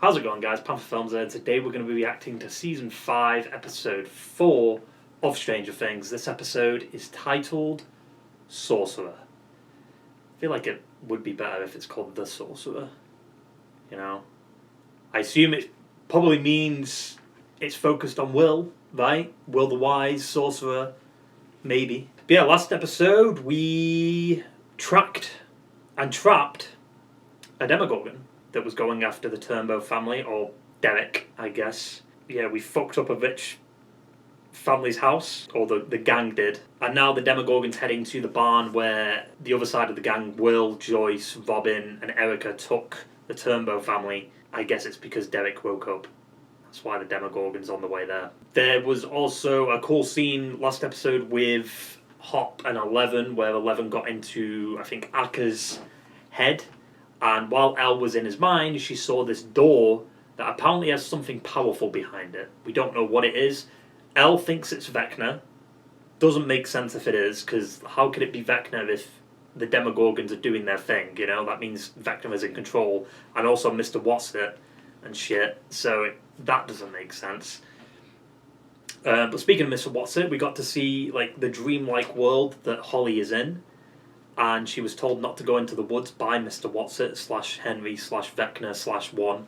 How's it going, guys? Panther Films here. Today we're going to be reacting to Season 5, Episode 4 of Stranger Things. This episode is titled Sorcerer. I feel like it would be better if it's called The Sorcerer. You know? I assume it probably means it's focused on Will, right? Will the Wise, Sorcerer, maybe. But yeah, last episode we tracked and trapped a Demogorgon that was going after the Turnbow family, or Derek, I guess. Yeah, we fucked up a rich family's house, or the gang did. And now the Demogorgon's heading to the barn where the other side of the gang, Will, Joyce, Robin, and Erica, took the Turnbow family. I guess it's because Derek woke up. That's why the Demogorgon's on the way there. There was also a cool scene last episode with Hop and Eleven, where Eleven got into, I think, Aka's head. And while Elle was in his mind, she saw this door that apparently has something powerful behind it. We don't know what it is. Elle thinks it's Vecna. Doesn't make sense if it is, because how could it be Vecna if the Demogorgons are doing their thing, you know? That means Vecna is in control. And also Mr. What's-It and shit. So that doesn't make sense. But speaking of Mr. What's-It, we got to see like the dreamlike world that Holly is in. And she was told not to go into the woods by Mr. What's-It / Henry / Vecna / One.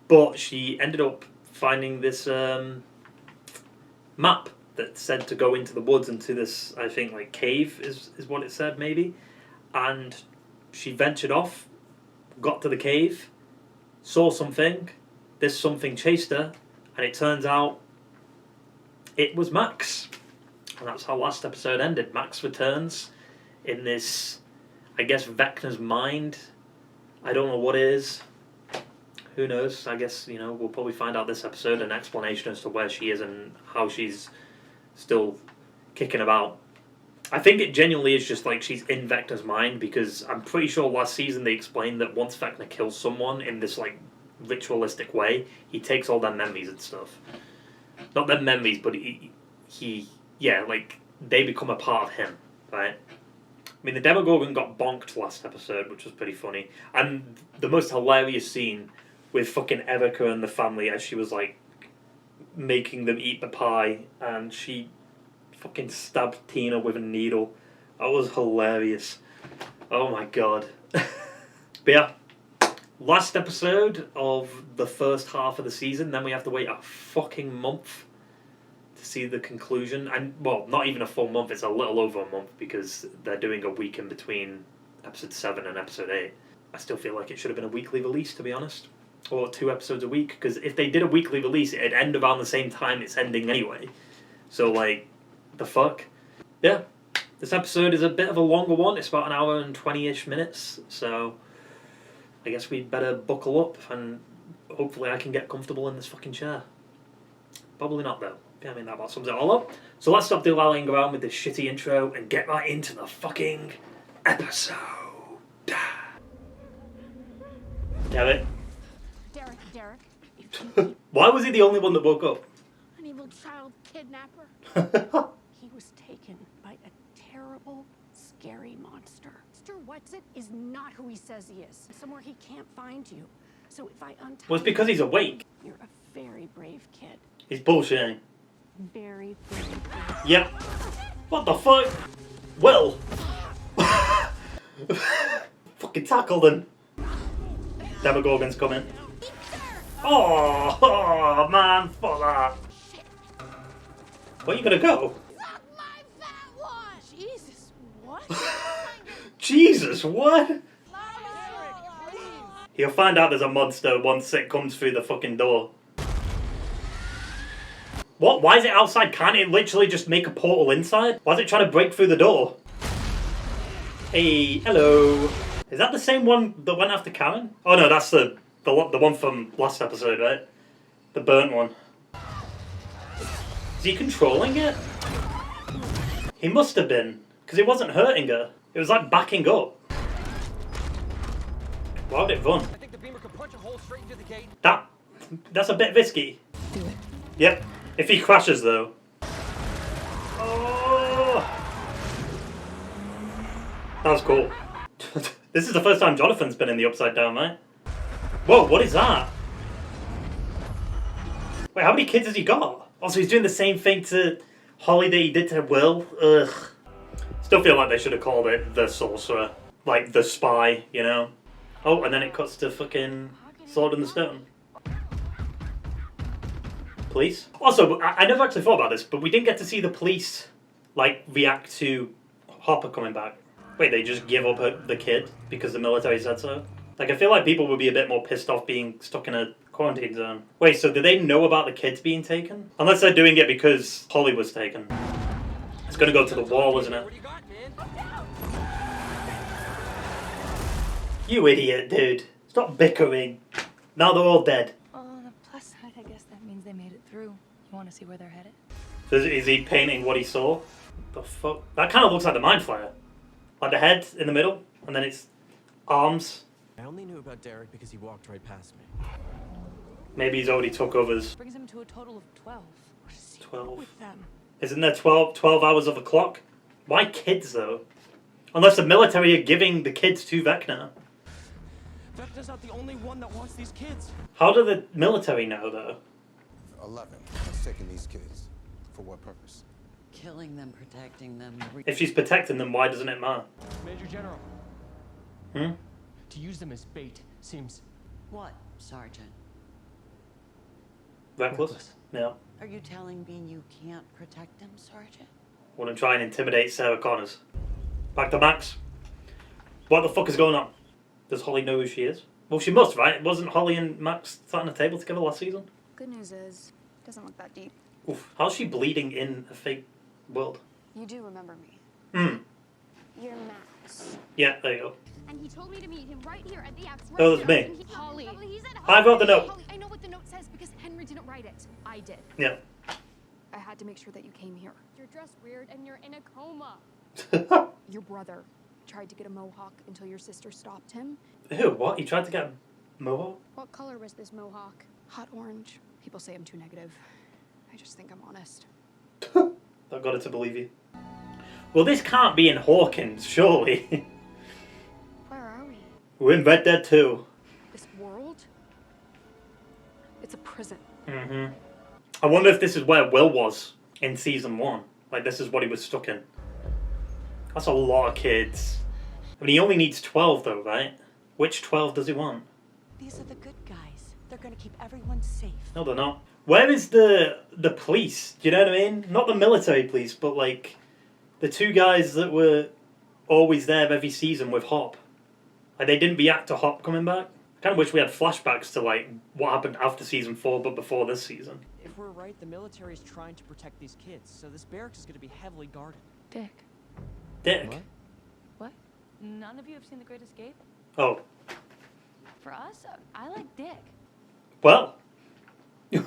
But she ended up finding this map that said to go into the woods, into this, I think, like cave is what it said, maybe. And she ventured off, got to the cave, saw something, this something chased her, and it turns out it was Max. And that's how last episode ended. Max returns in this, I guess, Vecna's mind. I don't know what it is. Who knows? I guess, you know, we'll probably find out this episode an explanation as to where she is and how she's still kicking about. I think it genuinely is just like she's in Vecna's mind, because I'm pretty sure last season they explained that once Vecna kills someone in this like ritualistic way, he takes all their memories and stuff. Not their memories, but he yeah, like, they become a part of him, right? I mean, the Demogorgon got bonked last episode, which was pretty funny. And the most hilarious scene with fucking Erica and the family as she was, like, making them eat the pie, and she fucking stabbed Tina with a needle. That was hilarious. Oh my god. But yeah, last episode of the first half of the season, then we have to wait a fucking month to see the conclusion. And, well, not even a full month, it's a little over a month, because they're doing a week in between episode 7 and episode 8. I still feel like it should have been a weekly release, to be honest. Or 2 episodes a week, because if they did a weekly release, it'd end around the same time it's ending anyway. So, like, the fuck? Yeah, this episode is a bit of a longer one. It's about an hour and 20-ish minutes, so I guess we'd better buckle up, and hopefully I can get comfortable in this fucking chair. Probably not, though. Yeah, I mean, that about sums it all up. So let's stop dilly-dallying around with this shitty intro and get right into the fucking episode. Damn it. Derek. Why was he the only one that woke up? An evil child kidnapper. He was taken by a terrible, scary monster. Mr. What's-It is not who he says he is. Somewhere he can't find you. So if I untie Well, it's because he's awake. You're a very brave kid. He's bullshitting. Very, very brave. Yep. What the fuck? Well. Fucking tackled him. Demogorgon's coming. Oh man, fuck that. Where you gonna go? Suck my fat one! Jesus, what? Jesus, what? He'll find out there's a monster once it comes through the fucking door. What? Why is it outside? Can't it literally just make a portal inside? Why is it trying to break through the door? Hey, hello. Is that the same one that went after Karen? Oh no, that's the one from last episode, right? The burnt one. Is he controlling it? He must have been, because it wasn't hurting her. It was like backing up. Why would it run? I think the beamer could punch a hole straight into the gate. That's a bit risky. Do it. Yep. If he crashes though. Oh. That was cool. This is the first time Jonathan's been in the Upside Down, right? Whoa, what is that? Wait, how many kids has he got? Also, he's doing the same thing to Holly that he did to Will. Ugh. Still feel like they should have called it the Sorcerer. Like, the Spy, you know? Oh, and then it cuts to fucking Sword in the Stone. Police? Also, I never actually thought about this, but we didn't get to see the police, like, react to Hopper coming back. Wait, they just give up the kid because the military said so? Like, I feel like people would be a bit more pissed off being stuck in a quarantine zone. Wait, so did they know about the kids being taken? Unless they're doing it because Holly was taken. It's gonna go to the wall, isn't it? What do you got, man? You idiot, dude. Stop bickering. Now they're all dead. Well, on the plus side, I guess that means they made it through. You want to see where they're headed? So is he painting what he saw? The fuck? That kind of looks like the Mind Flayer. Like the head in the middle, and then it's arms. I only knew about Derek because he walked right past me. Maybe he's already took others. Brings them to a total of 12. What is he 12. with them? Isn't there 12 hours of a clock? Why kids, though? Unless the military are giving the kids to Vecna. Vecna's not the only one that wants these kids. How do the military know, though? 11 has taken these kids. For what purpose? Killing them, protecting them. If she's protecting them, why doesn't it matter? Major General, Hmm? to use them as bait seems What, Sergeant? Reckless? Yeah. Are you telling me you can't protect them, Sergeant? Want to try and intimidate Sarah Connors. Back to Max. What the fuck is going on? Does Holly know who she is? Well, she must, right? Wasn't Holly and Max sat on a table together last season? Good news is, it doesn't look that deep. Oof. How's she bleeding in a fake world? You do remember me. Hmm. You're Max. Yeah, there you go. And he told me to meet him right here at the X. Oh, that's me. Holly. I wrote the note. Holly, I know what the note says because Henry didn't write it. I did. Yeah. I had to make sure that you came here. You're dressed weird and you're in a coma. Your brother tried to get a mohawk until your sister stopped him. Ew, what? He tried to get a mohawk? What color was this mohawk? Hot orange. People say I'm too negative. I just think I'm honest. I got it to believe you. Well, this can't be in Hawkins, surely. Where are we? We're in Red Dead 2. This world? It's a prison. Mm-hmm. I wonder if this is where Will was in season 1. Like, this is what he was stuck in. That's a lot of kids. I mean, he only needs 12, though, right? Which 12 does he want? These are the good guys. They're going to keep everyone safe. No, they're not. Where is the police? Do you know what I mean? Not the military police, but, like, the two guys that were always there every season with Hop. Like, they didn't react to Hop coming back. I kind of wish we had flashbacks to, like, what happened after season 4, but before this season. if we're right, the military is trying to protect these kids, so this barracks is going to be heavily guarded. Dick. Dick? What? What? None of you have seen The Great Escape? Oh. For us, I like Dick. Well. The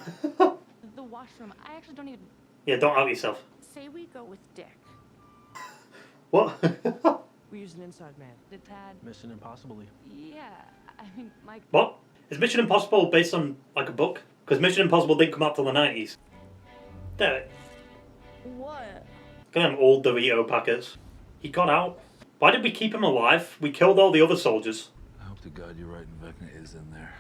washroom, I actually don't even... Yeah, don't out yourself. Say we go with Dick. What? We use an inside man. The Tad... Mission Impossible-y. Yeah, I mean, Mike... What? Is Mission Impossible based on, like, a book? Because Mission Impossible didn't come out till the 90s. Derek. What? Look at them old Dorito packets. He got out. Why did we keep him alive? We killed all the other soldiers. I hope to God you're right and Vecna is in there.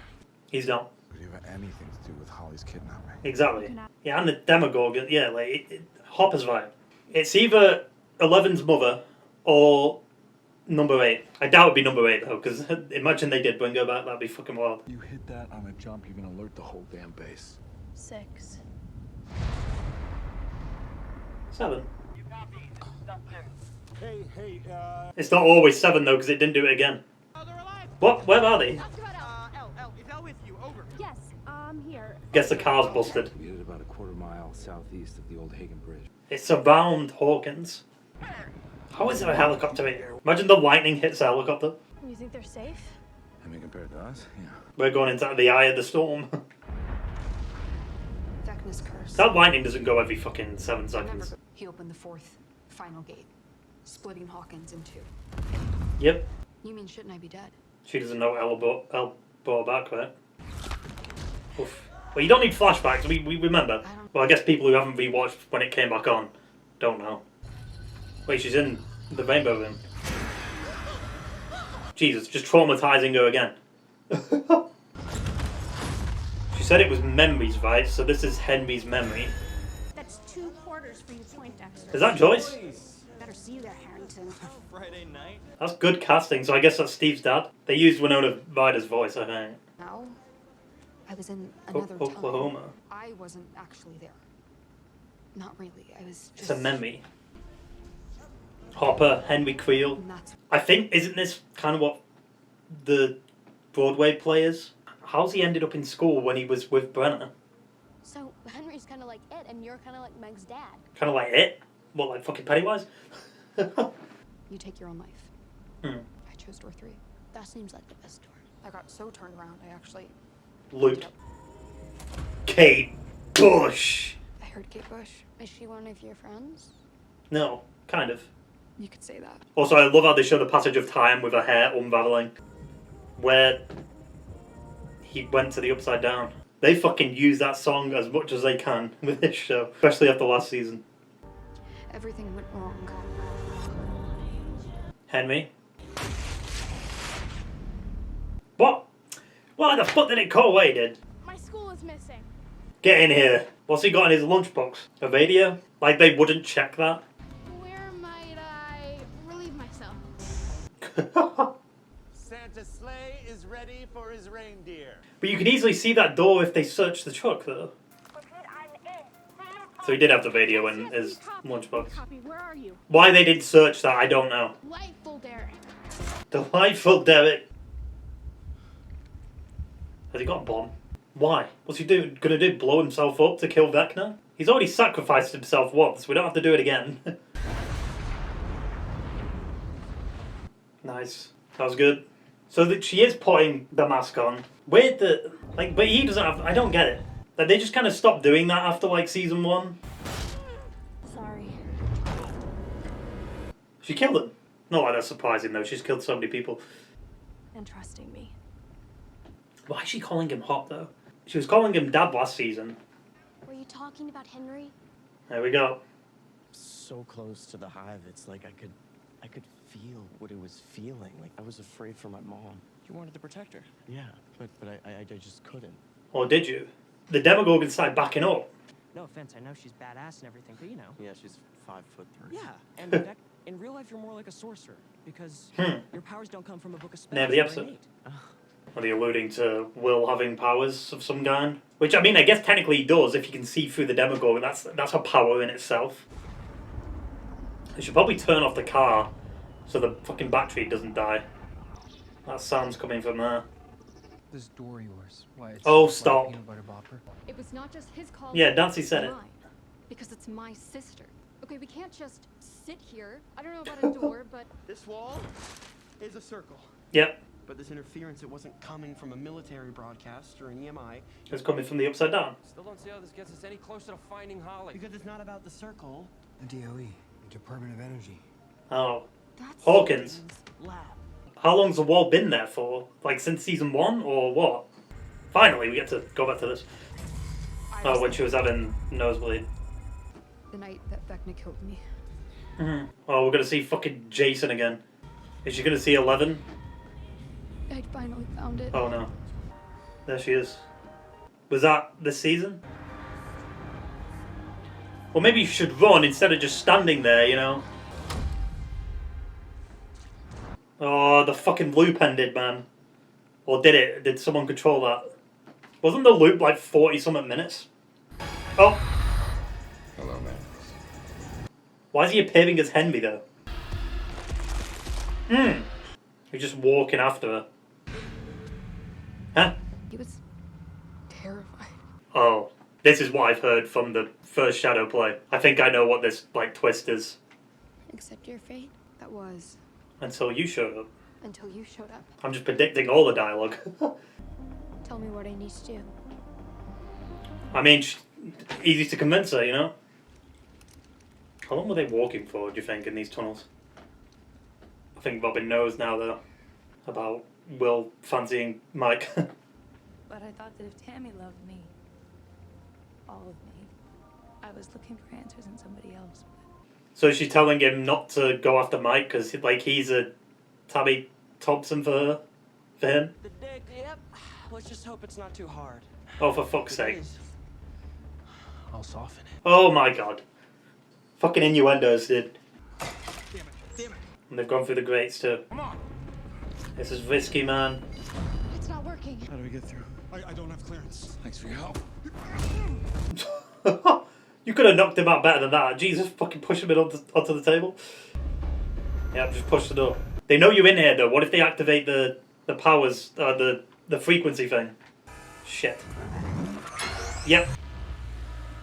He's not. Could you have anything to do with Holly's kidnapping? Exactly. Yeah, and the Demogorgon. Yeah, like, Hopper's right. It's either 11's mother or number 8. I doubt it'd be number 8, though, because imagine they did bring her back. That'd be fucking wild. You hit that on a jump, you're gonna alert the whole damn base. 6. 7. Hey, It's not always 7, though, because it didn't do it again. What? Where are they? Ask about Elle. Elle, is Elle with you? Over. Yes, I'm here. Guess the car's busted. We hit it about a quarter-mile southeast of the old Hagen Bridge. It's around Hawkins. How is there a helicopter here? Imagine the lightning hits a helicopter. You think they're safe? I mean, compared to us, yeah. We're going into the eye of the storm. Vecna's curse. That lightning doesn't go every fucking 7 seconds. He opened the 4th, final gate, splitting Hawkins in 2. Yep. You mean shouldn't I be dead? She doesn't know Elle brought back, right? Oof. Well, you don't need flashbacks, we remember. Well, I guess people who haven't rewatched when it came back on don't know. Wait, she's in the rainbow room. Jesus, just traumatizing her again. She said it was memories, right? So this is Henry's memory. That's 2 quarters for you Poindexter. Is that Joyce? Better see you there, Harrington. Friday night? That's good casting, so I guess that's Steve's dad. They used Winona Ryder's voice, I think. No. I was in another time. Oklahoma. I wasn't actually there. Not really. I was It's just... a memory. Hopper, Henry Creel. And that's... I think, isn't this kind of what the Broadway play is? How's he ended up in school when he was with Brenna? So Henry's kind of like it, and you're kind of like Meg's dad. Kind of like it? What, like fucking Pennywise? You take your own life. Hmm. I chose door 3. That seems like the best door. I got so turned around, I actually... Looped. Kate Bush! I heard Kate Bush. Is she one of your friends? No, kind of. You could say that. Also, I love how they show the passage of time with her hair unraveling. Where he went to the Upside Down. They fucking use that song as much as they can with this show. Especially after last season. Everything went wrong. Henry? What? Why the fuck did it go away, dude? My school is missing. Get in here. What's he got in his lunchbox? A radio? Like they wouldn't check that? Where might I relieve myself? Santa's sleigh is ready for his reindeer. But you can easily see that door if they search the truck, though. So he did have the radio in his lunchbox. Copy, where are you? Why they did search that, I don't know. Lightful Derek. Delightful Derek. Has he got a bomb? Why? What's he gonna do? Blow himself up to kill Vecna? He's already sacrificed himself once. We don't have to do it again. Nice. That was good. So that she is putting the mask on. Weird that, like, but he doesn't have. I don't get it. Like they just kind of stopped doing that after like season 1. Sorry. She killed him. Not like that's surprising though. She's killed so many people. And trusting me. Why is she calling him hot though? She was calling him dad last season. Were you talking about Henry? There we go. So close to the hive, it's like I could feel what it was feeling. Like I was afraid for my mom. You wanted to protect her. Yeah, but I just couldn't. Or did you? The Demogorgon started backing up. No offense, I know she's badass and everything, but you know. Yeah, she's 5'3". Yeah, and in real life you're more like a sorcerer because your powers don't come from a book of spells. Name of the they're episode. innate. Are they alluding to Will having powers of some kind? Which, I mean, I guess technically he does if you can see through the Demogorgon. That's a power in itself. They should probably turn off the car so the fucking battery doesn't die. That sound's coming from there. This door of yours. Why, it's Oh, like stop. peanut butter bopper. It was not just his call. Yeah, Nancy said it. Mine, because it's my sister. Okay, we can't just sit here. I don't know about a door, but... This wall is a circle. Yep. But this interference, it wasn't coming from a military broadcast or an EMI. It's coming from the Upside Down. Still don't see how this gets us any closer to finding Holly. Because it's not about the circle. The DOE, the Department of Energy. Oh. That's Hawkins. Lab. How long's the wall been there for? Like since season 1 or what? Finally, we get to go back to this. Oh, when she was having nosebleed. The night that Vecna killed me. Mm-hmm. Oh, we're gonna see fucking Jason again. Is she gonna see 11? I finally found it. Oh no. There she is. Was that this season? Well, maybe you should run instead of just standing there, you know? Oh, the fucking loop ended, man. Or did it? Did someone control that? Wasn't the loop like 40-something minutes? Oh! Hello, man. Why is he appearing as Henry, though? He's just walking after her. Huh? He was terrified. Oh. This is what I've heard from the first Shadow play. I think I know what this, like, twist is. Accept your fate. That was Until you showed up. until you showed up. I'm just predicting all the dialogue. Tell me what I need to do. I mean, easy to convince her, you know? How long were they walking for, do you think, in these tunnels? I think Robin knows now, though, about Will fancying Mike. But I thought that if Tammy loved me, all of me, I was looking for answers in somebody else. So she's telling him not to go after Mike because, like, he's a Tammy Thompson for him. The dick, yep. Let's just hope it's not too hard. Oh, for fuck's sake. Please. I'll soften it. Oh my god. Fucking innuendos, dude. Damn it. And they've gone through the grates too. Come on. This is risky, man. It's not working. How do we get through? I don't have clearance. Thanks for your help. You could have knocked him out better than that. Jesus, fucking push him onto the table. Yeah, just push the door. They know you're in here though. What if they activate the powers, the frequency thing? Shit. Yep.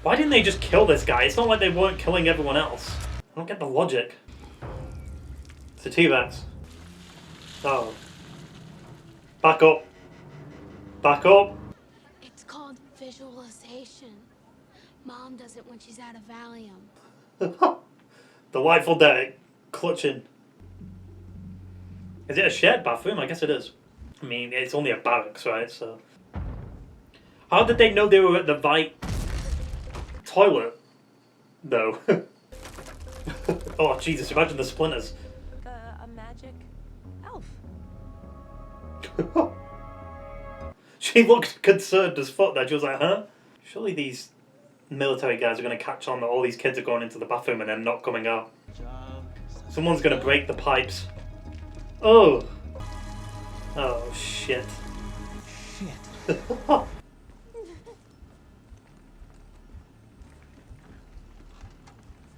Why didn't they just kill this guy? It's not like they weren't killing everyone else. I don't get the logic. It's a T-Rex. Oh. Back up. Back up. It's called visualization. Mom does it when she's out of Valium. Delightful day. Clutching. Is it a shared bathroom? I guess it is. I mean, it's only a barracks, right? So. How did they know they were at the right toilet, though? Oh, Jesus, imagine the splinters. A magic elf. She looked concerned as fuck there. She was like, huh? Surely these military guys are going to catch on that all these kids are going into the bathroom and then not coming out. Someone's going to break the pipes. Oh. Oh, shit. Shit. The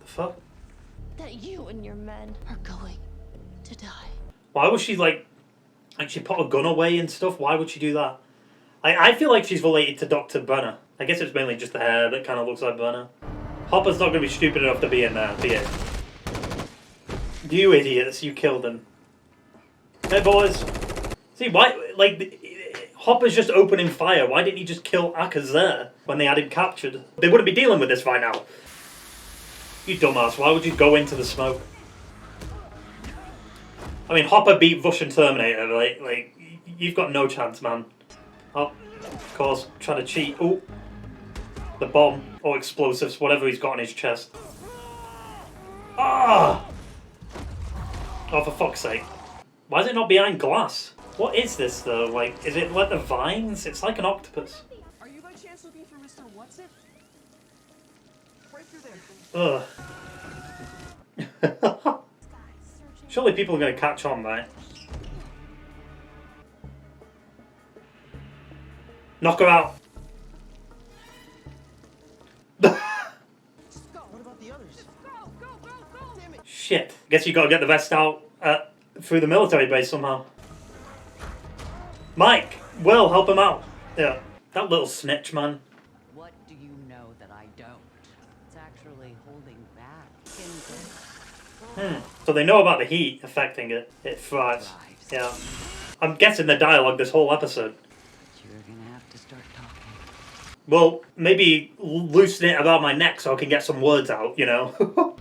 fuck? That you and your men are going to die. Why was she like she put a gun away and stuff? Why would she do that? I feel like she's related to Dr. Brenner. I guess it's mainly just the hair that kind of looks like Brenner. Hopper's not going to be stupid enough to be in there, be it? You idiots, you killed him. Hey, boys. See, why, like, Hopper's just opening fire. Why didn't he just kill Akers there when they had him captured? They wouldn't be dealing with this right now. You dumbass, why would you go into the smoke? I mean, Hopper beat Russian Terminator, like, you've got no chance, man. Oh, of course, trying to cheat. Oh, the bomb or explosives, whatever he's got on his chest. Ah! Oh, for fuck's sake. Why is it not behind glass? What is this, though? Like, is it like the vines? It's like an octopus. Are you by chance looking for Mr. What's-It? Right through there. Ugh. Surely people are going to catch on, right? Knock her out. What about the others? Damn it. Shit. Guess you got to get the rest out through the military base somehow. Mike, Will, help him out. Yeah. That little snitch, man. What do you know that I don't? It's actually holding back. So they know about the heat affecting it. It thrives. Yeah. I'm guessing the dialogue this whole episode. You're gonna have to start talking. Well, maybe loosen it about my neck so I can get some words out, you know?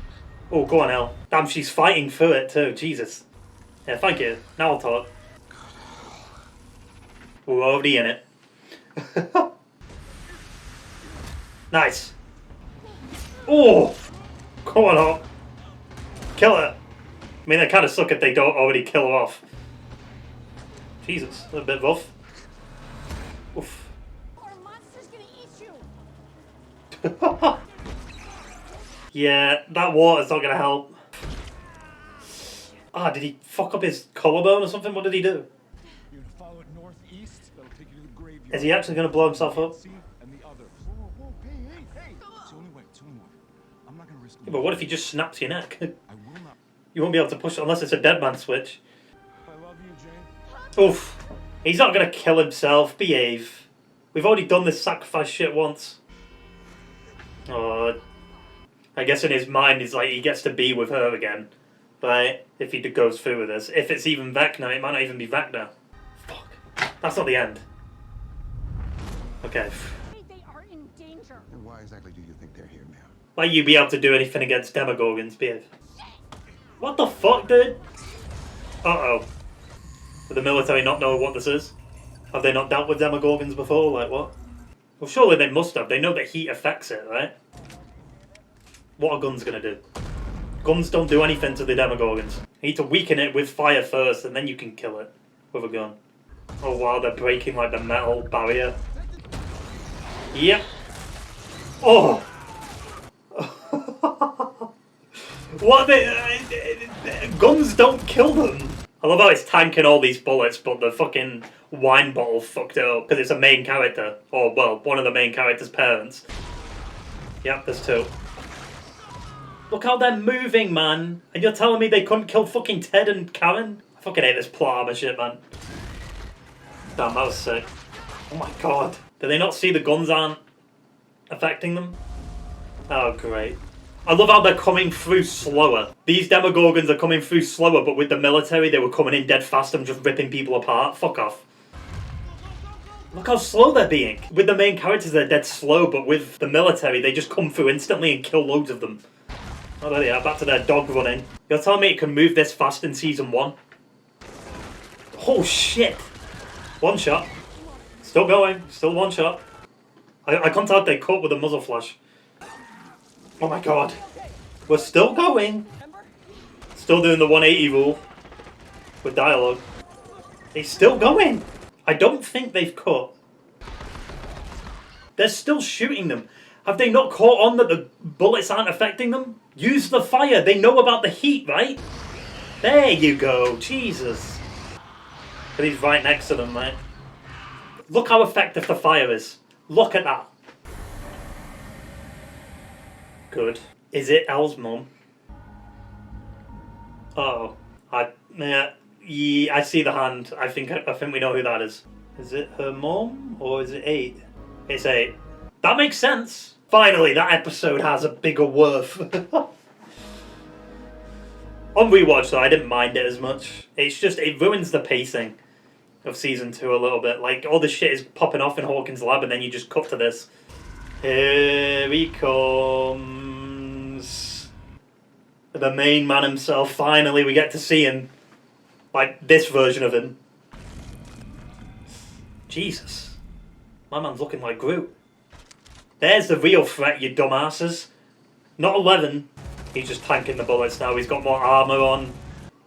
Oh, go on, Elle. Damn, she's fighting through it too. Jesus. Yeah, thank you. Now I'll talk. We're already in it. Nice. Oh! Come on, Hawk. Kill her. I mean, they kind of suck if they don't already kill her off. Jesus, a bit rough. Oof. Or a monster's gonna eat you. Yeah, that water's not gonna help. Ah, did he fuck up his collarbone or something? What did he do? You're gonna follow it northeast. That'll take you to the graveyard. Is he actually gonna blow himself up? And the other. Whoa, whoa, hey! It's the only way. It's the only way. I'm not gonna risk. Yeah, but what if he just snaps your neck? I will not. You won't be able to push it unless it's a dead man switch. I love you, Jane. Oof. He's not gonna kill himself. Behave. We've already done this sacrifice shit once. Oh, I guess in his mind he's like he gets to be with her again. Right? If he goes through with this. If it's even Vecna, it might not even be Vecna. Fuck. That's not the end. Okay. They are in danger. And why exactly do you think they're here now? Like you be able to do anything against Demogorgons, behave. What the fuck, dude? Uh-oh. Do the military not know what this is? Have they not dealt with Demogorgons before? Like what? Well, surely they must have. They know that heat affects it, right? What are guns gonna do? Guns don't do anything to the Demogorgons. You need to weaken it with fire first, and then you can kill it with a gun. Oh wow, they're breaking like the metal barrier. Yep. Oh! What guns don't kill them. I love how it's tanking all these bullets, but the fucking wine bottle fucked it up because it's a main character. Or, well, one of the main character's parents. Yep, there's two. Look how they're moving, man. And you're telling me they couldn't kill fucking Ted and Karen? I fucking hate this plot armor shit, man. Damn, that was sick. Oh my god. Do they not see the guns aren't affecting them? Oh, great. I love how they're coming through slower. These Demogorgons are coming through slower, but with the military, they were coming in dead fast and just ripping people apart. Fuck off. Look how slow they're being. With the main characters, they're dead slow, but with the military, they just come through instantly and kill loads of them. Oh, there they are, back to their dog running. You're telling me it can move this fast in Season 1? Oh, shit. One shot. Still going. Still one shot. I can't tell if they cut with a muzzle flash. Oh my god. We're still going. Still doing the 180 rule. With dialogue. They're still going. I don't think they've cut. They're still shooting them. Have they not caught on that the bullets aren't affecting them? Use the fire. They know about the heat, right? There you go. Jesus. But he's right next to them, mate. Look how effective the fire is. Look at that. Good. Is it Elle's mum? Uh-oh. Yeah, I see the hand. I think we know who that is. Is it her mum or is it 8? It's 8. That makes sense. Finally, that episode has a bigger worth. On rewatch though, I didn't mind it as much. It's just, it ruins the pacing of Season 2 a little bit. Like, all the shit is popping off in Hawkins' lab and then you just cut to this. Here he comes. The main man himself. Finally, we get to see him. Like, this version of him. Jesus. My man's looking like Groot. There's the real threat, you dumbasses. Not 11. He's just tanking the bullets now. He's got more armour on.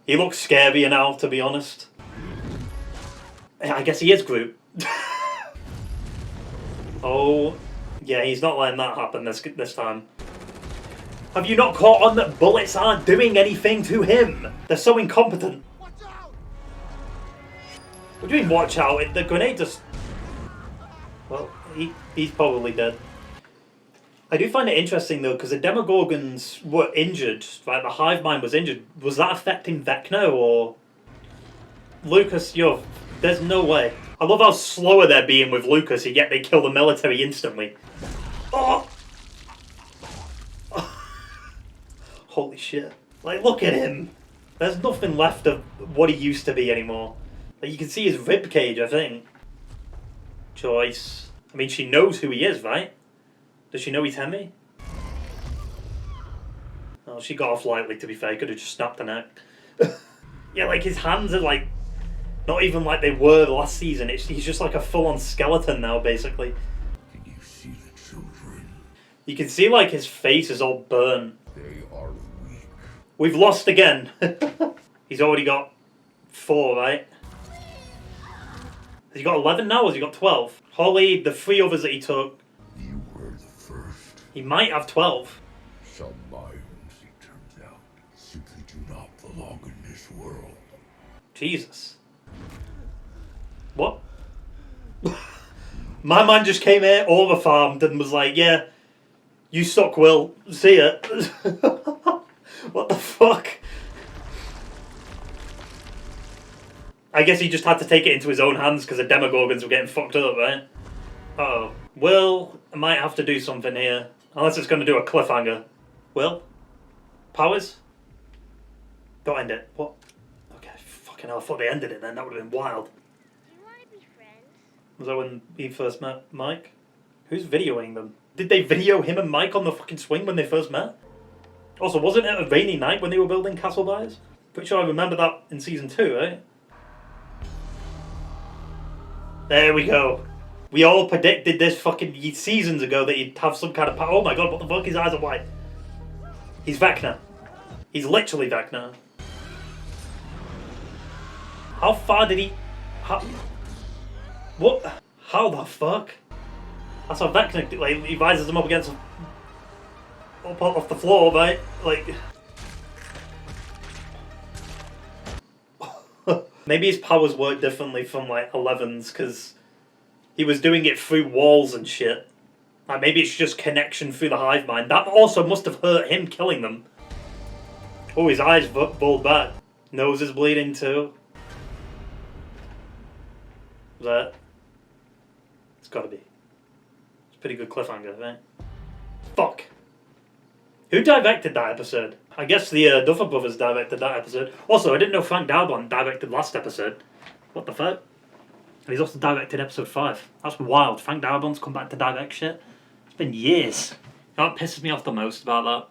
He looks scarier now, to be honest. I guess he is Groot. Oh, yeah, he's not letting that happen this time. Have you not caught on that bullets aren't doing anything to him? They're so incompetent. Watch out! What do you mean, watch out? The grenade just... Well, he's probably dead. I do find it interesting, though, because the Demogorgons were injured. Like, the hive mind was injured. Was that affecting Vecna, or... Lucas, there's no way. I love how slower they're being with Lucas, yet they kill the military instantly. Oh! Holy shit. Like, look at him. There's nothing left of what he used to be anymore. Like, you can see his ribcage, I think. Joyce. I mean, she knows who he is, right? Does she know he's Hemi? Oh, she got off lightly, to be fair. Could have just snapped the neck. Yeah, like, his hands are, like, not even like they were the last season. He's just like a full-on skeleton now, basically. Can you see the children? You can see, like, his face is all burnt. They are weak. We've lost again. He's already got 4, right? Has he got 11 now, or has he got 12? Holly, the 3 others that he took. You were the first. He might have 12. Some minds, it turns out, simply do not belong in this world. Jesus. What? My man just came here, overfarmed, and was like, yeah, you suck, Will. See ya. What the fuck? I guess he just had to take it into his own hands because the Demogorgons were getting fucked up, right? Uh-oh. Will might have to do something here. Unless it's going to do a cliffhanger. Will? Powers? Don't end it. What? Okay, fucking hell, I thought they ended it then. That would have been wild. Was that when he first met Mike? Who's videoing them? Did they video him and Mike on the fucking swing when they first met? Also, wasn't it a rainy night when they were building Castle Byers? Pretty sure I remember that in Season 2, right? There we go. We all predicted this fucking seasons ago that he'd have some kind of power. Oh my god, what the fuck? His eyes are white. He's Vecna. He's literally Vecna. How far did he... How... What? How the fuck? That's how Vecna, like, he rises him up against... Up off the floor, right? Like... Maybe his powers work differently from, like, 11's, because he was doing it through walls and shit. Like, maybe it's just connection through the hive mind. That also must have hurt him killing them. Oh, his eyes balled back. Nose is bleeding too. That? It's gotta be. It's a pretty good cliffhanger, right? Fuck. Who directed that episode? I guess the Duffer Brothers directed that episode. Also, I didn't know Frank Darabont directed last episode. What the fuck? And he's also directed episode 5. That's wild. Frank Darabont's come back to direct shit. It's been years. You know what pisses me off the most about that?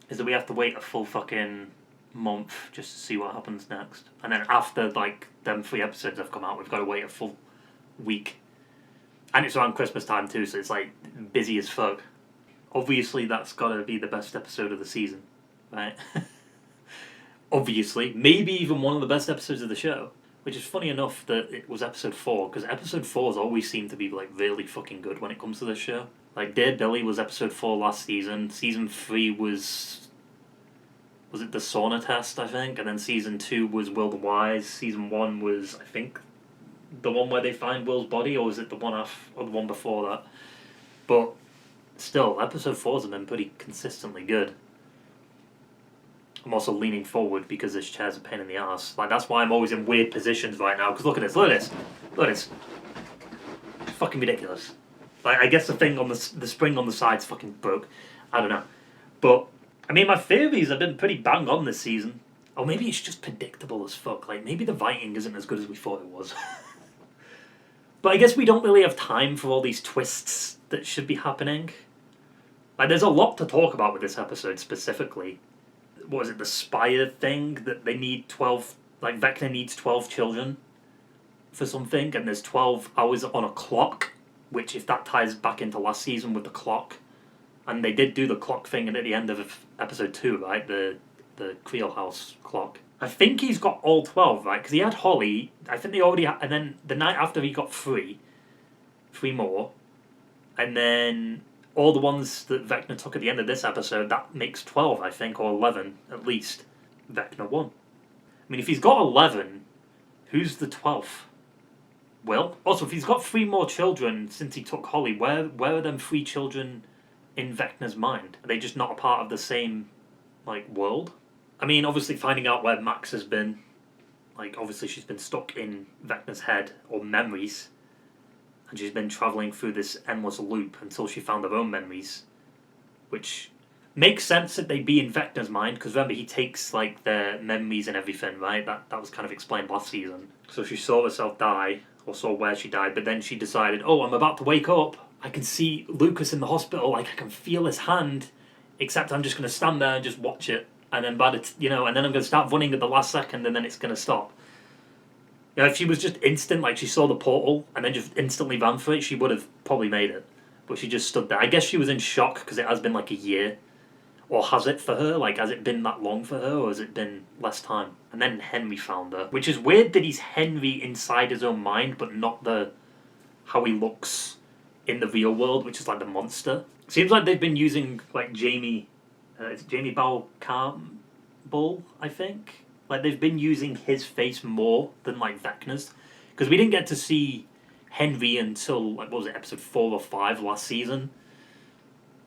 Is that we have to wait a full fucking month just to see what happens next. And then after, like, them 3 episodes have come out, we've got to wait a full week. And it's around Christmas time too, so it's, like, busy as fuck. Obviously, that's got to be the best episode of the season, right? Obviously. Maybe even one of the best episodes of the show. Which is funny enough that it was episode 4, because episode 4's always seemed to be, like, really fucking good when it comes to this show. Like, Dear Billy was episode 4 last season. Season 3 was it the sauna test, I think? And then season 2 was Will the Wise. Season 1 was, I think, the one where they find Will's body, or was it the one or the one before that? But still, episode 4's have been pretty consistently good. I'm also leaning forward because this chair's a pain in the ass. Like, that's why I'm always in weird positions right now, because look at this, look at this. Look at this. It's fucking ridiculous. Like, I guess the thing on the spring on the side's fucking broke. I don't know. But, I mean, my theories have been pretty bang on this season. Or maybe it's just predictable as fuck. Like, maybe the writing isn't as good as we thought it was. But I guess we don't really have time for all these twists that should be happening. Like, there's a lot to talk about with this episode specifically. What is it, the Spire thing? That they need 12... Like, Vecna needs 12 children for something, and there's 12 hours on a clock, which, if that ties back into last season with the clock, and they did do the clock thing at the end of episode 2, right? The Creel House clock. I think he's got all 12, right? Because he had Holly. I think they already had... And then the night after he got 3 more. And then all the ones that Vecna took at the end of this episode, that makes 12, I think, or 11, at least. Vecna won. I mean, if he's got 11, who's the 12th? Will? Also, if he's got 3 more children since he took Holly, where are them 3 children in Vecna's mind? Are they just not a part of the same, like, world? I mean, obviously finding out where Max has been, like, obviously she's been stuck in Vecna's head, or memories, and she's been travelling through this endless loop until she found her own memories, which makes sense that they'd be in Vecna's mind, because remember, he takes, like, their memories and everything, right? That was kind of explained last season. So she saw herself die, or saw where she died, but then she decided, oh, I'm about to wake up, I can see Lucas in the hospital, like, I can feel his hand, except I'm just going to stand there and just watch it. And then and then I'm going to start running at the last second, and then it's going to stop. You know, if she was just instant, like she saw the portal and then just instantly ran for it, she would have probably made it. But she just stood there. I guess she was in shock because it has been like a year. Or has it for her? Like, has it been that long for her, or has it been less time? And then Henry found her. Which is weird that he's Henry inside his own mind, but not how he looks in the real world, which is like the monster. Seems like they've been using, like, Jamie... it's Jamie Bowell Campbell, I think. Like, they've been using his face more than, like, Vecna's. Because we didn't get to see Henry until, like, what was it, episode 4 or 5 last season.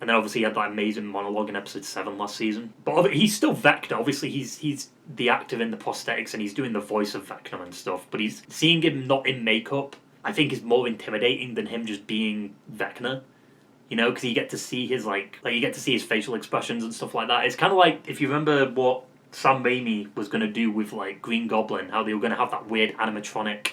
And then obviously he had that amazing monologue in episode 7 last season. But he's still Vecna. Obviously he's the actor in the prosthetics and he's doing the voice of Vecna and stuff. But seeing him not in makeup, I think, is more intimidating than him just being Vecna. You know, because you get to see his, you get to see his facial expressions and stuff like that. It's kind of like, if you remember what Sam Raimi was going to do with, like, Green Goblin, how they were going to have that weird animatronic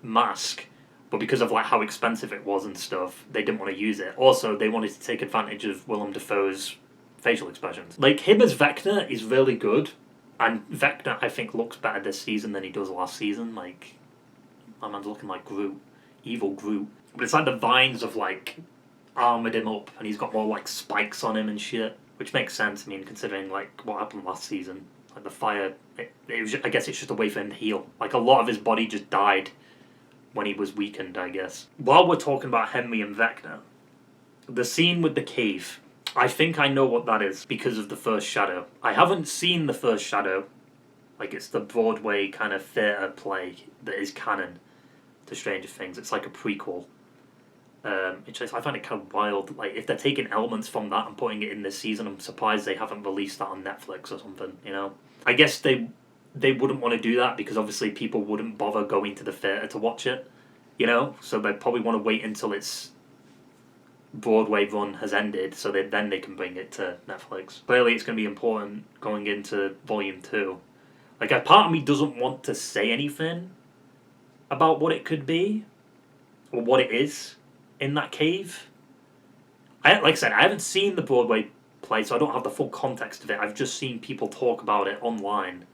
mask, but because of, like, how expensive it was and stuff, they didn't want to use it. Also, they wanted to take advantage of Willem Dafoe's facial expressions. Like, him as Vecna is really good, and Vecna, I think, looks better this season than he does last season. Like, my man's looking like Groot. Evil Groot. But it's like the vines have, like, armoured him up, and he's got more, like, spikes on him and shit. Which makes sense, I mean, considering, like, what happened last season. Like the fire, it was I guess it's just a way for him to heal. Like a lot of his body just died when he was weakened, I guess. While we're talking about Henry and Vecna, the scene with the cave, I think I know what that is because of the first Shadow. I haven't seen the first Shadow. Like, it's the Broadway kind of theatre play that is canon to Stranger Things. It's like a prequel. I find it kind of wild. Like, if they're taking elements from that and putting it in this season, I'm surprised they haven't released that on Netflix or something, you know? I guess they wouldn't want to do that because obviously people wouldn't bother going to the theatre to watch it, you know? So they probably want to wait until its Broadway run has ended so then they can bring it to Netflix. Clearly it's going to be important going into Volume 2. Like, a part of me doesn't want to say anything about what it could be or what it is in that cave. Like I said, I haven't seen the Broadway play, so I don't have the full context of it. I've just seen people talk about it online.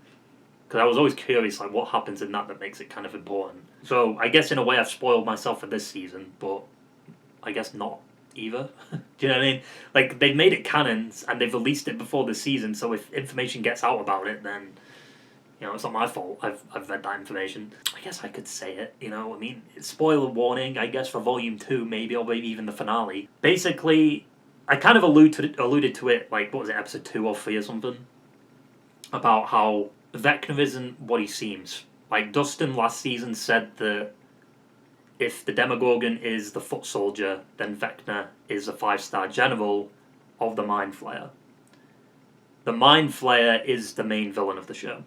Because I was always curious, like, what happens in that makes it kind of important. So I guess in a way I've spoiled myself for this season, but I guess not either. Do you know what I mean? Like, they've made it canon and they've released it before the season, so if information gets out about it, then, you know, it's not my fault. I've read that information. I guess I could say it, you know. I mean, spoiler warning, I guess, for Volume 2, maybe, or maybe even the finale. Basically, I kind of alluded to it, like, what was it, episode 2 or 3 or something? About how Vecna isn't what he seems. Like, Dustin last season said that if the Demogorgon is the foot soldier, then Vecna is a 5-star general of the Mind Flayer. The Mind Flayer is the main villain of the show.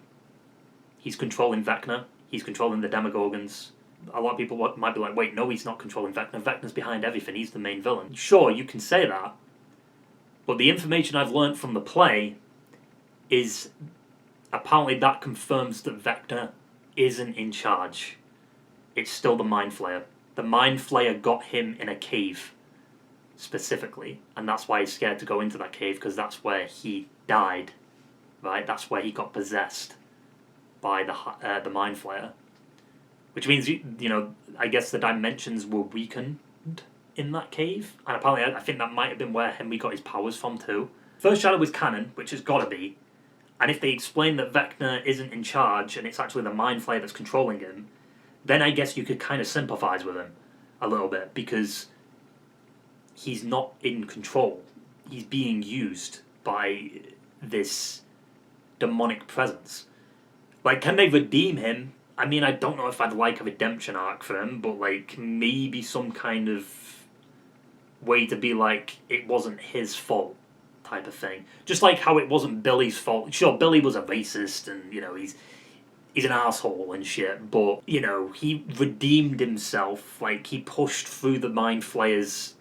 He's controlling Vecna. He's controlling the Demogorgons. A lot of people might be like, wait, no, he's not controlling Vecna. Vecna's behind everything. He's the main villain. Sure, you can say that. But the information I've learned from the play is apparently that confirms that Vecna isn't in charge. It's still the Mind Flayer. The Mind Flayer got him in a cave, specifically. And that's why he's scared to go into that cave, because that's where he died. Right? That's where he got possessed by the Mind Flayer. Which means, you know, I guess the dimensions were weakened in that cave. And apparently I think that might have been where Henry got his powers from too. First Shadow was canon, which has got to be. And if they explain that Vecna isn't in charge and it's actually the Mind Flayer that's controlling him, then I guess you could kind of sympathise with him a little bit, because he's not in control. He's being used by this demonic presence. Like, can they redeem him? I mean, I don't know if I'd like a redemption arc for him, but, like, maybe some kind of way to be like, it wasn't his fault type of thing. Just like how it wasn't Billy's fault. Sure, Billy was a racist and, you know, he's an asshole and shit, but, you know, he redeemed himself. Like, he pushed through the Mind Flayer's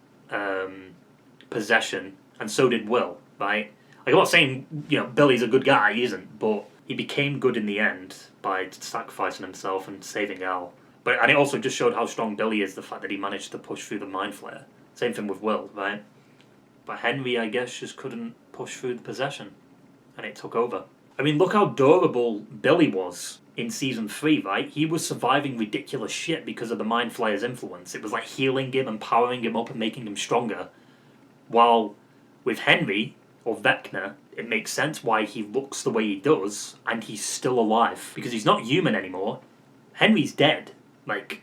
possession, and so did Will, right? Like, I'm not saying, you know, Billy's a good guy, he isn't, but he became good in the end by sacrificing himself and saving Al. And it also just showed how strong Billy is, the fact that he managed to push through the Mind Flayer. Same thing with Will, right? But Henry, I guess, just couldn't push through the possession, and it took over. I mean, look how durable Billy was in Season 3, right? He was surviving ridiculous shit because of the Mind Flayer's influence. It was like healing him and powering him up and making him stronger. While with Henry, or Vecna, it makes sense why he looks the way he does, and he's still alive. Because he's not human anymore. Henry's dead. Like,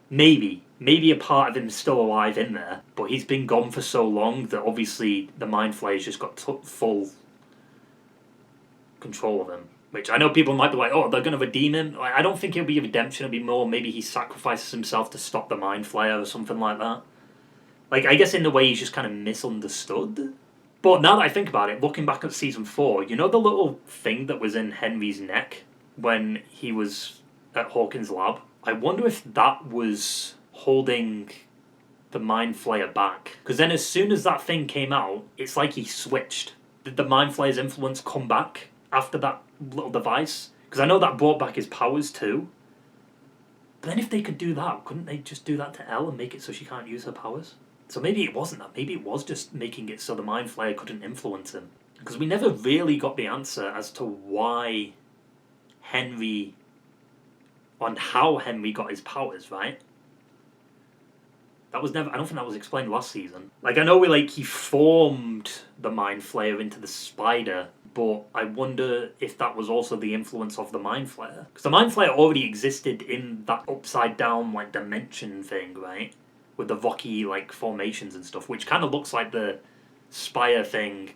maybe a part of him's still alive in there, but he's been gone for so long that obviously the Mind Flayer's just got full control of him. Which I know people might be like, oh, they're going to redeem him. Like, I don't think it'll be a redemption. It'll be more maybe he sacrifices himself to stop the Mind Flayer or something like that. Like, I guess in a way he's just kind of misunderstood. But now that I think about it, looking back at Season 4, you know the little thing that was in Henry's neck when he was at Hawkins' lab? I wonder if that was holding the Mind Flayer back. Because then as soon as that thing came out, it's like he switched. Did the Mind Flayer's influence come back after that little device? Because I know that brought back his powers too. But then if they could do that, couldn't they just do that to Elle and make it so she can't use her powers? So maybe it wasn't that. Maybe it was just making it so the Mind Flayer couldn't influence him. Because we never really got the answer as to why Henry, and how Henry got his powers, right? That was never, I don't think that was explained last season. Like, I know he formed the Mind Flayer into the spider, but I wonder if that was also the influence of the Mind Flayer. Because the Mind Flayer already existed in that upside down like dimension thing, right? With the Voki like formations and stuff, which kind of looks like the Spire thing.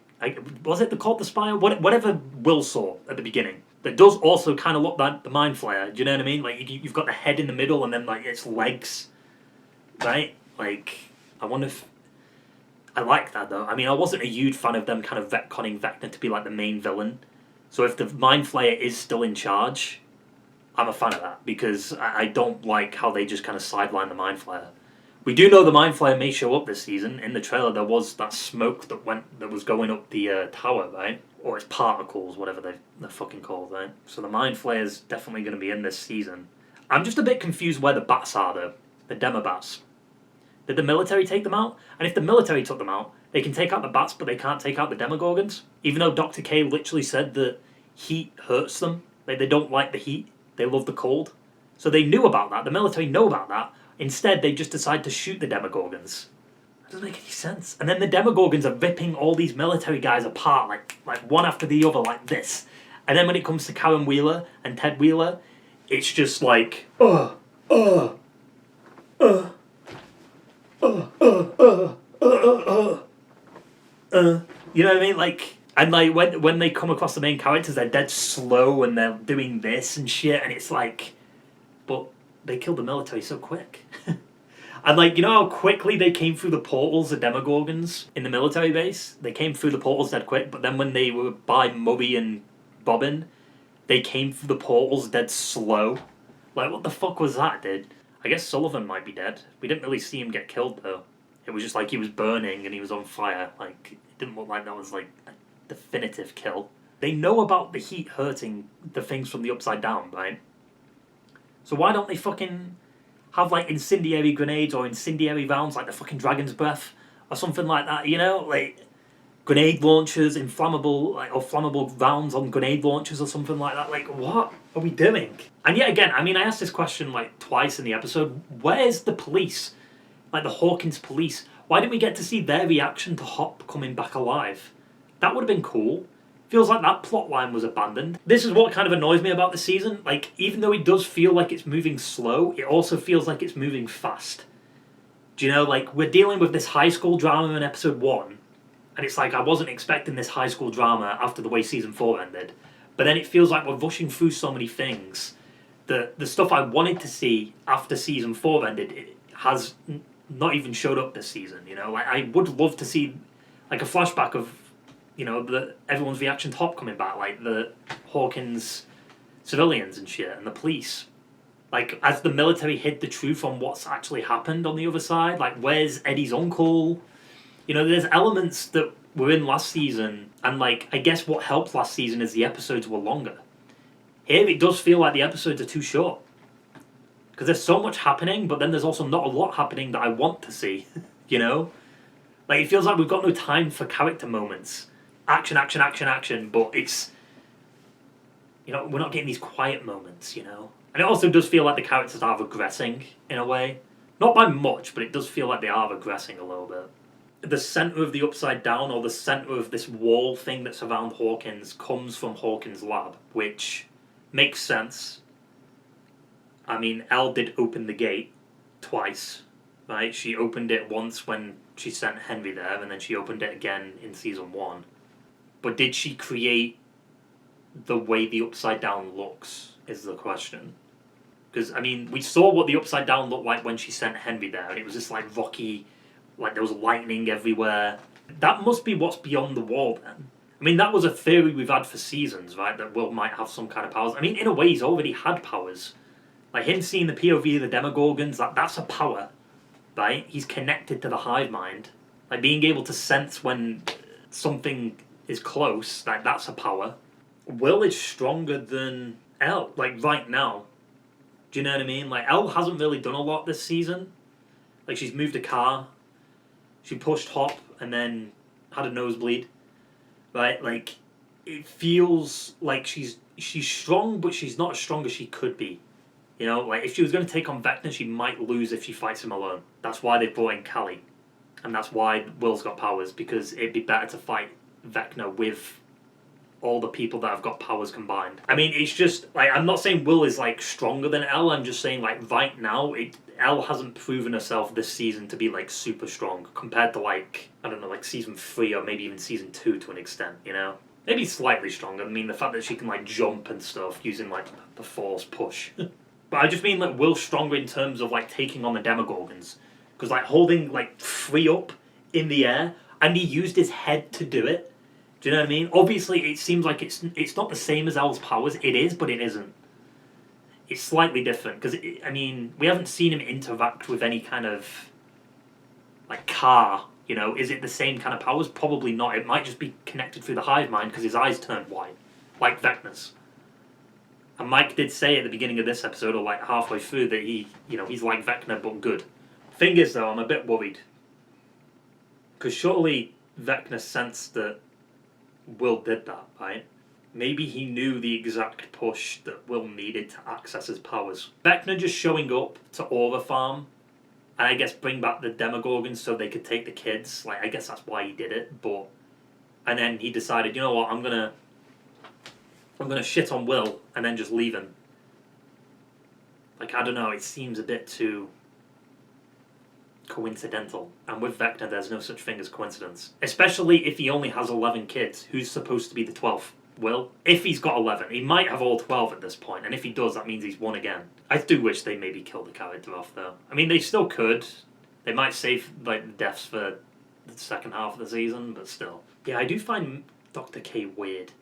Was it called the Spire? Whatever Will saw at the beginning. That does also kind of look like the Mind Flayer. Do you know what I mean? Like you've got the head in the middle and then like its legs, right? Like I wonder if I like that though. I mean, I wasn't a huge fan of them kind of retconning Vecna to be like the main villain. So if the Mind Flayer is still in charge, I'm a fan of that because I don't like how they just kind of sideline the Mind Flayer. We do know the Mind Flayer may show up this season. In the trailer, there was that smoke that was going up the tower, right? Or it's particles, whatever they're fucking called, right? So the Mind Flayer's definitely going to be in this season. I'm just a bit confused where the bats are though. The Demobats. Did the military take them out? And if the military took them out, they can take out the bats, but they can't take out the Demogorgons? Even though Dr. K literally said that heat hurts them. They don't like the heat. They love the cold. So they knew about that. The military know about that. Instead, they just decide to shoot the Demogorgons. That doesn't make any sense. And then the Demogorgons are ripping all these military guys apart, like one after the other, like this. And then when it comes to Karen Wheeler and Ted Wheeler, it's just like, you know what I mean? Like, and like when they come across the main characters, they're dead slow and they're doing this and shit, and it's like, but they killed the military so quick. And like, you know how quickly they came through the portals, the Demogorgons in the military base? They came through the portals dead quick, but then when they were by Murray and Bobbin, they came through the portals dead slow. Like, what the fuck was that, dude? I guess Sullivan might be dead. We didn't really see him get killed, though. It was just like he was burning and he was on fire. Like, it didn't look like that was, like, a definitive kill. They know about the heat hurting the things from the Upside Down, right? So why don't they fucking have, like, incendiary grenades or incendiary rounds, like the fucking Dragon's Breath or something like that, you know? Like, grenade launchers, inflammable, like, or flammable rounds on grenade launchers or something like that. Like, what are we doing? And yet again, I mean, I asked this question like twice in the episode. Where's the police? Like the Hawkins police. Why didn't we get to see their reaction to Hop coming back alive? That would have been cool. Feels like that plot line was abandoned. This is what kind of annoys me about the season. Like, even though it does feel like it's moving slow, it also feels like it's moving fast. Do you know, like, we're dealing with this high school drama in episode 1, and it's like I wasn't expecting this high school drama after the way season 4 ended. But then it feels like we're rushing through so many things. The stuff I wanted to see after season 4 ended, it has not even showed up this season, you know? Like, I would love to see, like, a flashback of, you know, everyone's reaction to Hop coming back, like the Hawkins civilians and shit, and the police. Like, as the military hid the truth on what's actually happened on the other side, like, where's Eddie's uncle? You know, there's elements that were in last season, and, like, I guess what helped last season is the episodes were longer. Here, it does feel like the episodes are too short. Because there's so much happening, but then there's also not a lot happening that I want to see, you know? Like, it feels like we've got no time for character moments. Action, action, action, action, but it's, you know, we're not getting these quiet moments, you know? And it also does feel like the characters are regressing, in a way. Not by much, but it does feel like they are regressing a little bit. The centre of the Upside Down, or the centre of this wall thing that's around Hawkins, comes from Hawkins' lab, which makes sense. I mean, Elle did open the gate twice, right? She opened it once when she sent Henry there, and then she opened it again in season 1. But did she create the way the Upside Down looks, is the question. Because, I mean, we saw what the Upside Down looked like when she sent Henry there, and it was just like rocky, like there was lightning everywhere. That must be what's beyond the wall then. I mean, that was a theory we've had for seasons, right? That Will might have some kind of powers. I mean, in a way, he's already had powers. Like, him seeing the POV of the Demogorgons, that's a power, right? He's connected to the hive mind. Like, being able to sense when something is close, like, that's a power. Will is stronger than Elle, like, right now. Do you know what I mean? Like, Elle hasn't really done a lot this season. Like, she's moved a car. She pushed Hop and then had a nosebleed. Right? Like, it feels like she's strong, but she's not as strong as she could be. You know, like, if she was going to take on Vecna, she might lose if she fights him alone. That's why they brought in Callie. And that's why Will's got powers, because it'd be better to fight Vecna with all the people that have got powers combined. I mean, it's just, like, I'm not saying Will is, like, stronger than Elle, I'm just saying, like, right now, Elle hasn't proven herself this season to be, like, super strong compared to, like, I don't know, like, season 3 or maybe even season 2 to an extent, you know? Maybe slightly stronger. I mean, the fact that she can, like, jump and stuff using, like, the force push. But I just mean, like, Will's stronger in terms of, like, taking on the Demogorgons. Because, like, holding, like, 3 up in the air, and he used his head to do it. Do you know what I mean? Obviously, it seems like it's not the same as Elle's powers. It is, but it isn't. It's slightly different. Because, I mean, we haven't seen him interact with any kind of, like, car. You know, is it the same kind of powers? Probably not. It might just be connected through the hive mind because his eyes turned white. Like Vecna's. And Mike did say at the beginning of this episode, or like halfway through, that he's like Vecna but good. Thing is, though, I'm a bit worried. Because surely Vecna sensed that Will did that, right? Maybe he knew the exact push that Will needed to access his powers. Vecna just showing up to Aura Farm, and I guess bring back the Demogorgons so they could take the kids. Like, I guess that's why he did it, but... And then he decided, you know what, I'm gonna shit on Will, and then just leave him. Like, I don't know, it seems a bit too... coincidental. And with Vecna, there's no such thing as coincidence. Especially if he only has 11 kids. Who's supposed to be the 12th? Will? If he's got 11. He might have all 12 at this point, and if he does, that means he's won again. I do wish they maybe killed the character off, though. I mean, they still could. They might save, like, the deaths for the second half of the season, but still. Yeah, I do find Dr. K weird.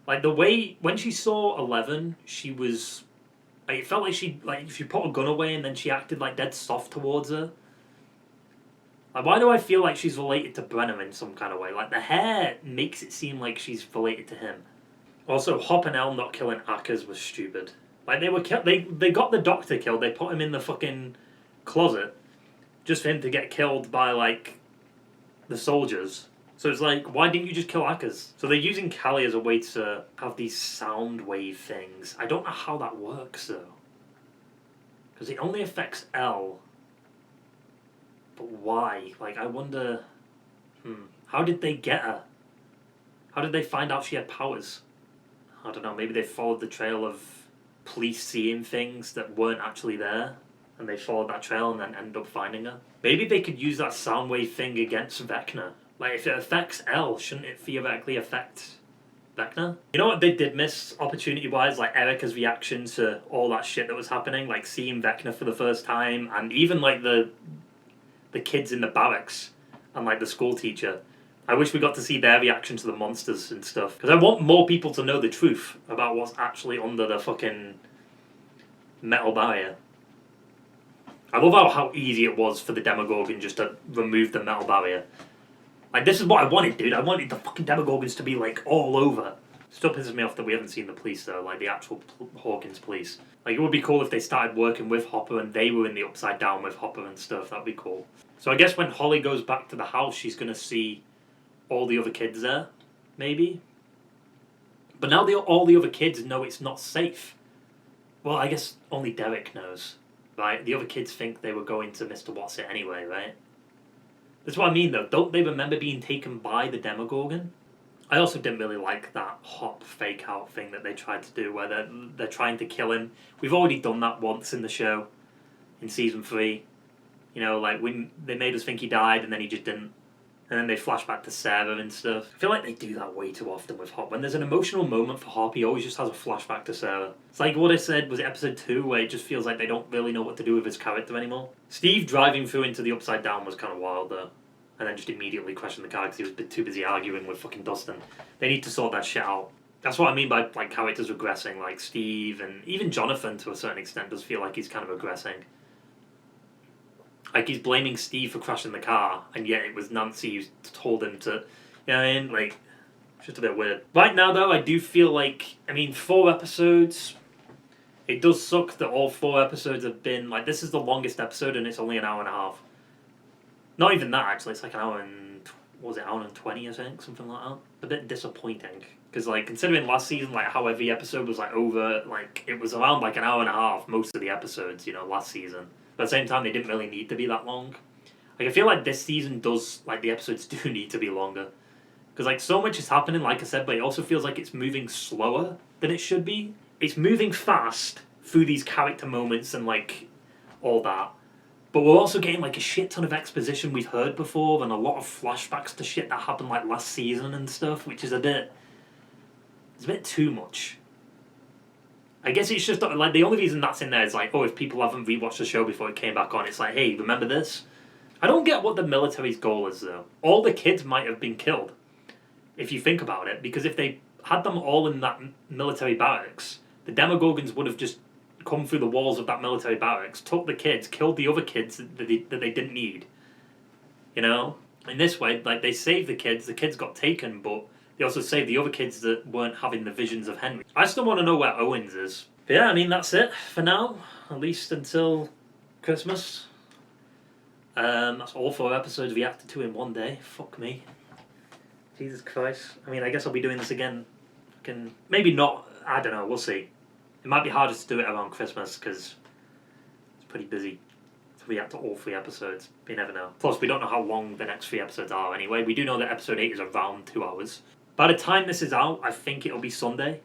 Like, the way... When she saw 11, she was... Like, it felt like she put a gun away and then she acted, like, dead soft towards her. Like, why do I feel like she's related to Brenner in some kind of way? Like, the hair makes it seem like she's related to him. Also, Hop and Elle not killing Ackers was stupid. Like, they got the doctor killed, they put him in the fucking closet just for him to get killed by, like, the soldiers. So it's like, why didn't you just kill Ackers? So they're using Callie as a way to have these sound wave things. I don't know how that works, though. Because it only affects Elle. But why? Like, I wonder... How did they get her? How did they find out she had powers? I don't know, maybe they followed the trail of police seeing things that weren't actually there, and they followed that trail and then ended up finding her. Maybe they could use that sound wave thing against Vecna. Like, if it affects Elle, shouldn't it theoretically affect Vecna? You know what they did miss, opportunity-wise? Like, Erica's reaction to all that shit that was happening, like seeing Vecna for the first time, and even, like, the kids in the barracks and, like, the school teacher. I wish we got to see their reaction to the monsters and stuff. Because I want more people to know the truth about what's actually under the fucking metal barrier. I love how easy it was for the Demogorgon just to remove the metal barrier. Like, this is what I wanted, dude. I wanted the fucking Demogorgons to be, like, all over. Still pisses me off that we haven't seen the police, though. Like, the actual Hawkins police. Like, it would be cool if they started working with Hopper and they were in the Upside Down with Hopper and stuff. That'd be cool. So I guess when Holly goes back to the house, she's going to see all the other kids there, maybe. But now all the other kids know it's not safe. Well, I guess only Derek knows, right? The other kids think they were going to Mr. What's-It anyway, right? That's what I mean, though. Don't they remember being taken by the Demogorgon? I also didn't really like that Hop fake-out thing that they tried to do, where they're trying to kill him. We've already done that once in the show, in Season 3. You know, like, they made us think he died, and then he just didn't. And then they flash back to Sarah and stuff. I feel like they do that way too often with Hop. When there's an emotional moment for Hop, he always just has a flashback to Sarah. It's like what I said, was it episode 2, where it just feels like they don't really know what to do with his character anymore. Steve driving through into the Upside Down was kind of wild, though. And then just immediately crashing the car because he was a bit too busy arguing with fucking Dustin. They need to sort that shit out. That's what I mean by, like, characters regressing. Like, Steve and even Jonathan, to a certain extent, does feel like he's kind of regressing. Like, he's blaming Steve for crashing the car, and yet it was Nancy who told him to... You know what I mean? Like, it's just a bit weird. Right now, though, I do feel like... I mean, 4 episodes... It does suck that all 4 episodes have been... Like, this is the longest episode, and it's only an hour and a half. Not even that, actually. It's like an hour and... What was it? Hour and 20, I think? Something like that. A bit disappointing. Because, like, considering last season, like, how every episode was, like, over... Like, it was around, like, an hour and a half, most of the episodes, you know, last season. But at the same time, they didn't really need to be that long. Like, I feel like this season does, like, the episodes do need to be longer. Because like so much is happening, like I said, but it also feels like it's moving slower than it should be. It's moving fast through these character moments and like all that. But we're also getting like a shit ton of exposition we've heard before and a lot of flashbacks to shit that happened like last season and stuff, which is it's a bit too much. I guess it's just like the only reason that's in there is like, oh, if people haven't rewatched the show before it came back on, it's like, hey, remember this? I don't get what the military's goal is though. All the kids might have been killed, if you think about it, because if they had them all in that military barracks, the Demogorgons would have just come through the walls of that military barracks, took the kids, killed the other kids that they didn't need. You know? In this way, like, they saved the kids got taken, but they also saved the other kids that weren't having the visions of Henry. I still want to know where Owens is. But yeah, I mean, that's it for now, at least until Christmas. That's all 4 episodes reacted to in one day. Fuck me. Jesus Christ. I mean, I guess I'll be doing this again. Maybe not, I don't know, we'll see. It might be harder to do it around Christmas because it's pretty busy to react to all 3 episodes. You never know. Plus, we don't know how long the next 3 episodes are anyway. We do know that episode 8 is around 2 hours. By the time this is out, I think it'll be Sunday.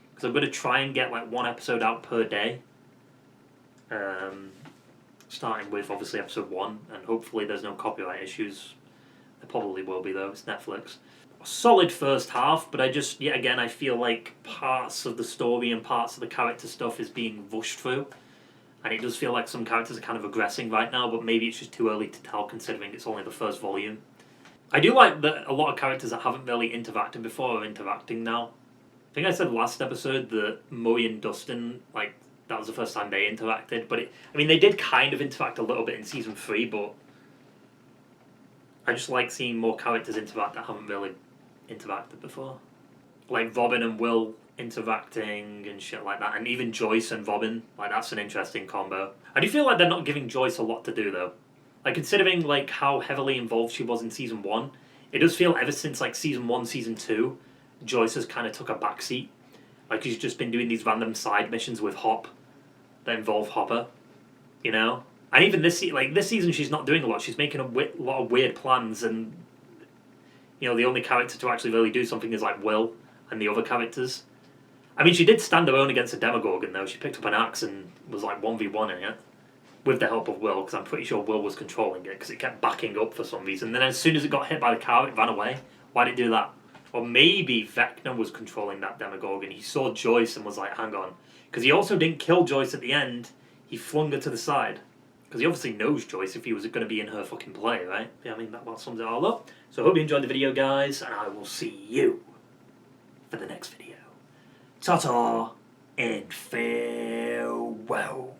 Because I'm going to try and get like 1 episode out per day. Starting with, obviously, episode 1. And hopefully there's no copyright issues. There probably will be, though. It's Netflix. Solid first half, but yet again, I feel like parts of the story and parts of the character stuff is being rushed through. And it does feel like some characters are kind of regressing right now, but maybe it's just too early to tell considering it's only the first volume. I do like that a lot of characters that haven't really interacted before are interacting now. I think I said last episode that Murray and Dustin, like, that was the first time they interacted, but they did kind of interact a little bit in season 3, but I just like seeing more characters interact that haven't really interacted before. Like Robin and Will interacting and shit like that, and even Joyce and Robin, like, that's an interesting combo. I do feel like they're not giving Joyce a lot to do though. Like, considering like how heavily involved she was in season 1, it does feel ever since like season 1, season 2, Joyce has kind of took a backseat. Like, she's just been doing these random side missions with Hop that involve Hopper, you know? And even this season she's not doing a lot. She's making a lot of weird plans, and you know, the only character to actually really do something is like Will and the other characters. I mean, she did stand alone against a Demogorgon though. She picked up an axe and was like 1v1ing it with the help of Will, because I'm pretty sure Will was controlling it because it kept backing up for some reason. And then as soon as it got hit by the car, it ran away. Why did it do that? Or maybe Vecna was controlling that Demogorgon. He saw Joyce and was like, hang on. Because he also didn't kill Joyce at the end. He flung her to the side. Because he obviously knows Joyce if he was going to be in her fucking play, right? Yeah, I mean, that sums it all up. So I hope you enjoyed the video, guys, and I will see you for the next video. Ta-ta, and farewell.